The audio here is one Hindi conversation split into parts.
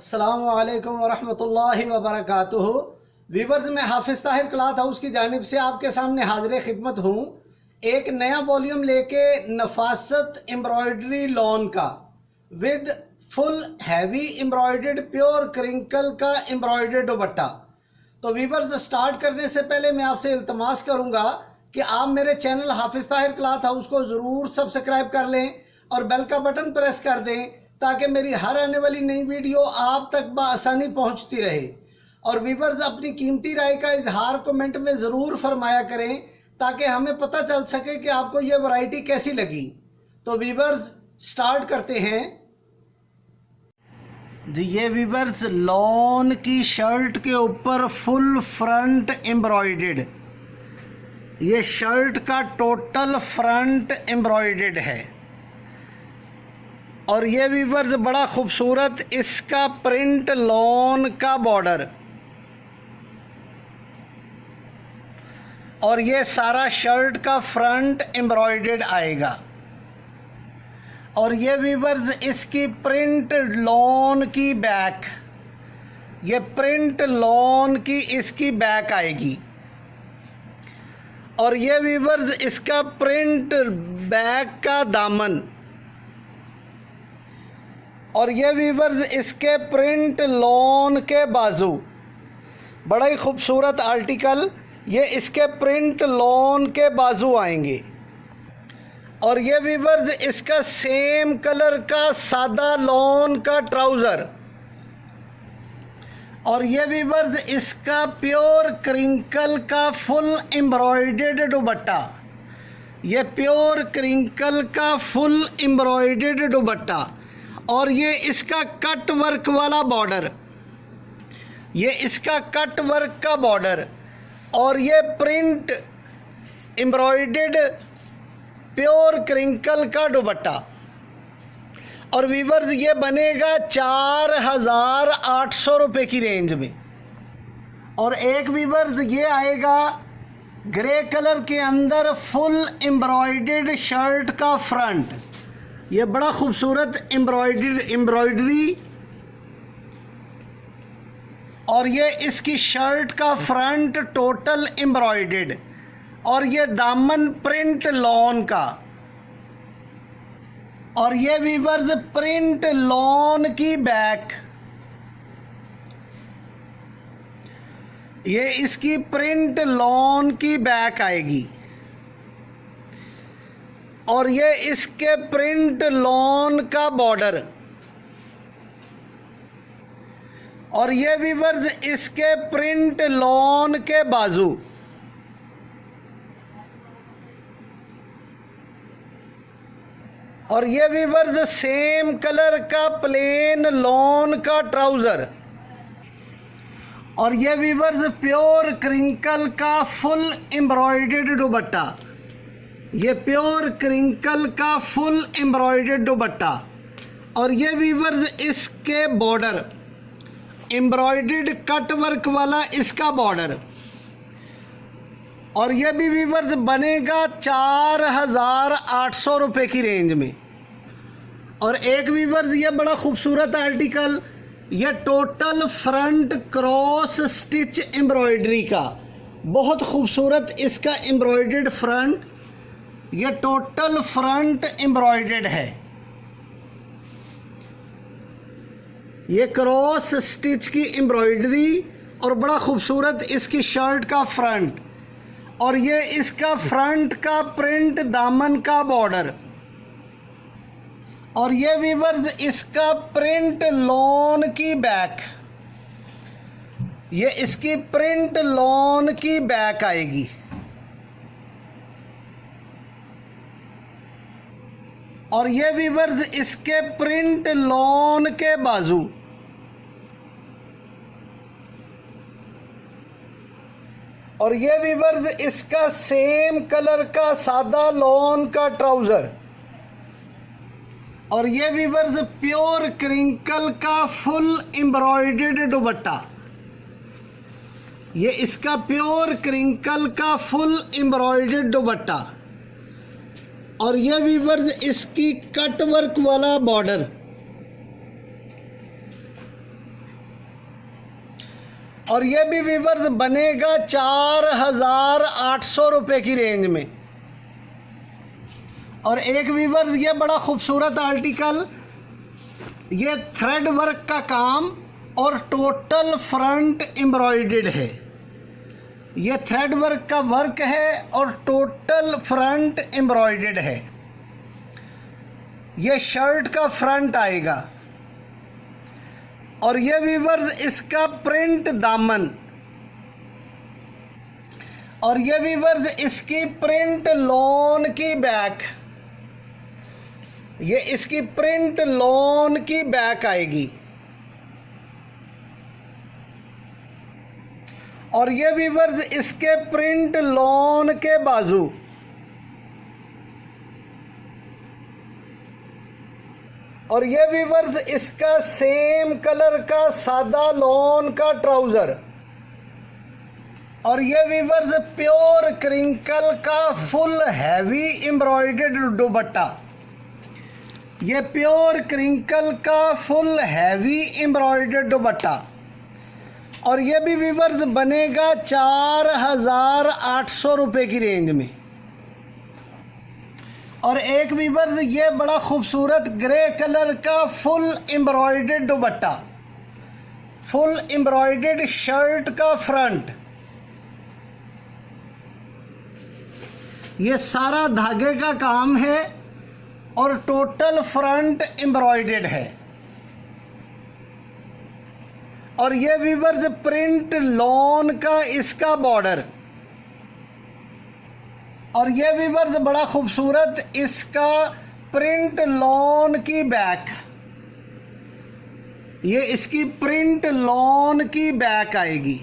अस्सलामु अलैकुम वरहमतुल्लाहि वबरकातुहू। वीवर्स, मैं हाफिज़ ताहिर क्लॉथ हाउस की जानिब से आपके सामने हाजिर खिदमत हूँ एक नया वॉल्यूम लेके नफासत एम्ब्रॉयडरी लॉन का with full heavy embroidered pure crinkle का एम्ब्रॉयडर्ड दुपट्टा। तो वीवर्स, स्टार्ट करने से पहले मैं आपसे इल्तमास करूँगा कि आप मेरे चैनल हाफिज़ ताहिर क्लॉथ हाउस को ज़रूर सब्सक्राइब कर लें और बेल का बटन प्रेस कर दें ताकि मेरी हर आने वाली नई वीडियो आप तक बआसानी पहुंचती रहे। और व्यूअर्स, अपनी कीमती राय का इजहार कमेंट में ज़रूर फरमाया करें ताकि हमें पता चल सके कि आपको ये वैरायटी कैसी लगी। तो व्यूअर्स, स्टार्ट करते हैं जी। ये व्यूअर्स, लॉन की शर्ट के ऊपर फुल फ्रंट एम्ब्रॉयडर्ड, ये शर्ट का टोटल फ्रंट एम्ब्रॉयडर्ड है। और ये व्यूअर्स, बड़ा खूबसूरत इसका प्रिंट लॉन का बॉर्डर, और ये सारा शर्ट का फ्रंट एम्ब्रॉयडर्ड आएगा। और ये व्यूअर्स, इसकी प्रिंट लॉन की बैक, ये प्रिंट लॉन की इसकी बैक आएगी। और ये व्यूअर्स, इसका प्रिंट बैक का दामन, और ये व्यूअर्स, इसके प्रिंट लॉन के बाजू। बड़ा ही खूबसूरत आर्टिकल, ये इसके प्रिंट लॉन के बाजू आएंगे। और ये व्यूअर्स, इसका सेम कलर का सादा लॉन का ट्राउज़र। और ये व्यूअर्स, इसका प्योर क्रिंकल का फुल एम्ब्रॉयडर्ड दुपट्टा, ये प्योर क्रिंकल का फुल एम्ब्रॉयडर्ड दुपट्टा। और ये इसका कट वर्क वाला बॉर्डर, ये इसका कट वर्क का बॉर्डर, और ये प्रिंट एम्ब्रॉयडर्ड प्योर क्रिंकल का दुपट्टा। और व्यूअर्स, ये बनेगा 4800 रुपये की रेंज में। और एक व्यूअर्स, ये आएगा ग्रे कलर के अंदर फुल एम्ब्रॉयडर्ड शर्ट का फ्रंट, ये बड़ा खूबसूरत एम्ब्रॉयडरी, और ये इसकी शर्ट का फ्रंट टोटल एम्ब्रॉयडर्ड, और ये दामन प्रिंट लॉन का। और ये व्यूअर्स, प्रिंट लॉन की बैक, ये इसकी प्रिंट लॉन की बैक आएगी। और ये इसके प्रिंट लॉन का बॉर्डर, और ये व्यूअर्स, इसके प्रिंट लॉन के बाजू। और ये व्यूअर्स, सेम कलर का प्लेन लॉन का ट्राउज़र। और ये व्यूअर्स, प्योर क्रिंकल का फुल एम्ब्रॉयडर्ड दुपट्टा, ये प्योर क्रिंकल का फुल एम्ब्रॉयडर्ड दुपट्टा। और ये व्यूअर्स, इसके बॉर्डर एम्ब्रॉयडर्ड कट वर्क वाला इसका बॉर्डर। और ये भी व्यूअर्स बनेगा 4800 रुपये की रेंज में। और एक व्यूअर्स, ये बड़ा खूबसूरत आर्टिकल, ये total front cross stitch embroidery का, बहुत खूबसूरत इसका एम्ब्रॉयडर्ड फ्रंट, ये टोटल फ्रंट एम्ब्रॉयडर्ड है, ये क्रॉस स्टिच की एम्ब्रॉयडरी, और बड़ा खूबसूरत इसकी शर्ट का फ्रंट। और ये इसका फ्रंट का प्रिंट दामन का बॉर्डर। और ये व्यूअर्स, इसका प्रिंट लॉन की बैक, ये इसकी प्रिंट लॉन की बैक आएगी। और ये व्यूअर्स, इसके प्रिंट लॉन के बाजू। और ये व्यूअर्स, इसका सेम कलर का सादा लॉन का ट्राउज़र। और ये व्यूअर्स, प्योर क्रिंकल का फुल एम्ब्रॉयडर्ड दुपट्टा, ये इसका प्योर क्रिंकल का फुल एम्ब्रॉयडर्ड दुपट्टा। और ये व्यूअर्स, इसकी कट वर्क वाला बॉर्डर, और ये भी वीवर्स बनेगा 4,800 रुपये की रेंज में। और एक वीवर्स ये बड़ा खूबसूरत आर्टिकल, ये थ्रेड वर्क का काम और टोटल फ्रंट एम्ब्रॉयडर्ड है। ये थ्रेड वर्क का वर्क है और टोटल फ्रंट एम्ब्रॉयडर्ड है। ये शर्ट का फ्रंट आएगा। और ये वीवर्स इसका प्रिंट दामन, और ये वीवर्स इसकी प्रिंट लॉन की बैक, ये इसकी प्रिंट लॉन की बैक आएगी। और ये वीवर्स इसके प्रिंट लॉन के बाजू, और ये वीवर्स इसका सेम कलर का सादा लॉन का ट्राउजर, और ये वीवर्स प्योर क्रिंकल का फुल हैवी एम्ब्रॉयडर्ड दुपट्टा। ये प्योर क्रिंकल का फुल हैवी एम्ब्रॉयडर्ड दुपट्टा। और ये भी वीवर्स बनेगा 4,800 रुपये की रेंज में। और एक वीवर्स ये बड़ा खूबसूरत ग्रे कलर का फुल एम्ब्रॉयडर्ड दुपट्टा, फुल एम्ब्रॉयडर्ड शर्ट का फ्रंट। ये सारा धागे का काम है और टोटल फ्रंट एम्ब्रॉयडर्ड है। और ये वीवर्स प्रिंट लॉन का इसका बॉर्डर। और ये वीवर्स बड़ा खूबसूरत इसका प्रिंट लॉन की बैक, ये इसकी प्रिंट लॉन की बैक आएगी।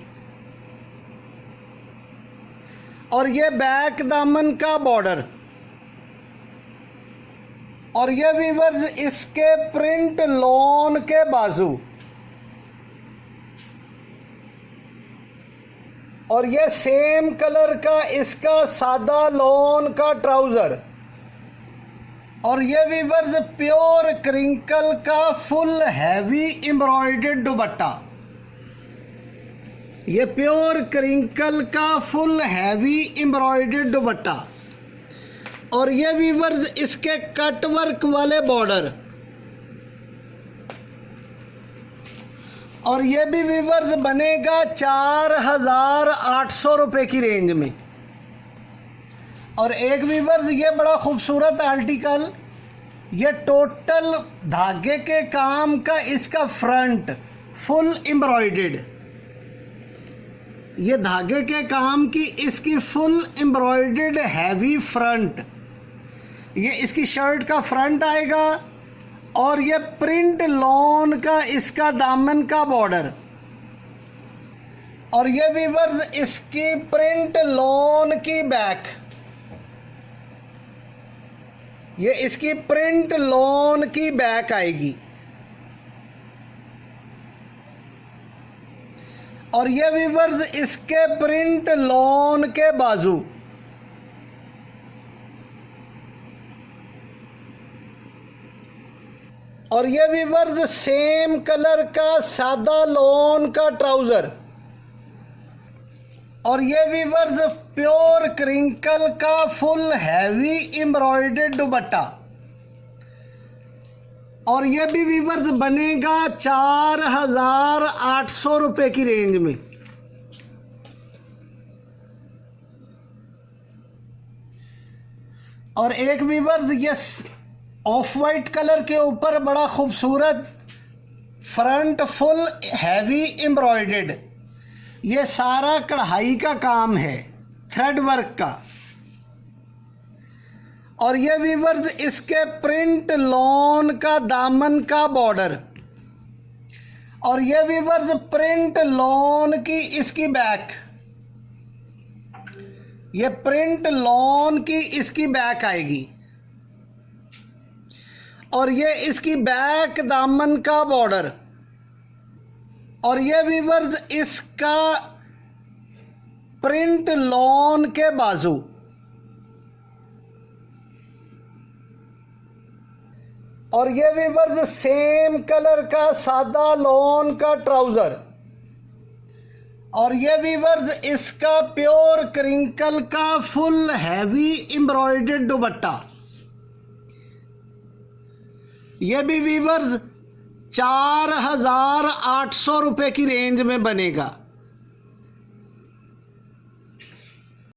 और ये बैक दामन का बॉर्डर। और ये वीवर्स इसके प्रिंट लॉन के बाजू। और ये सेम कलर का इसका सादा लॉन का ट्राउजर। और ये वीवर्स प्योर क्रिंकल का फुल हैवी एम्ब्रॉयडर्ड दुपट्टा। ये प्योर क्रिंकल का फुल हैवी एम्ब्रॉयडर्ड दुपट्टा। और ये वीवर्स इसके कट वर्क वाले बॉर्डर। और ये भी वीवर्स बनेगा 4,800 रुपये की रेंज में। और एक वीवर्स ये बड़ा खूबसूरत आर्टिकल, ये टोटल धागे के काम का इसका फ्रंट फुल एम्ब्रॉयडर्ड, ये धागे के काम की इसकी फुल एम्ब्रॉयडर्ड हैवी फ्रंट। ये इसकी शर्ट का फ्रंट आएगा। और ये प्रिंट लॉन का इसका दामन का बॉर्डर। और ये वीवर्स इसकी प्रिंट लॉन की बैक, ये इसकी प्रिंट लॉन की बैक आएगी। और ये वीवर्स इसके प्रिंट लॉन के बाजू। और ये वीवर्स सेम कलर का सादा लॉन का ट्राउजर। और ये वीवर्स प्योर क्रिंकल का फुल हैवी एम्ब्रॉयडर्ड दुपट्टा। और ये भी वीवर्स बनेगा 4,800 रुपये की रेंज में। और एक वीवर्स ये ऑफ वाइट कलर के ऊपर बड़ा खूबसूरत फ्रंट फुल हैवी एम्ब्रॉयडर्ड, ये सारा कढ़ाई का काम है थ्रेड वर्क का। और ये वीवर्स इसके प्रिंट लॉन का दामन का बॉर्डर। और ये वीवर्स प्रिंट लॉन की इसकी बैक, ये प्रिंट लॉन की इसकी बैक आएगी। और ये इसकी बैक दामन का बॉर्डर। और ये वीवर्स इसका प्रिंट लॉन के बाजू। और ये वीवर्स सेम कलर का सादा लॉन का ट्राउजर। और ये वीवर्स इसका प्योर क्रिंकल का फुल हैवी एम्ब्रॉयडर्ड दुपट्टा, ये भी वीवर्स 4,800 रुपए की रेंज में बनेगा।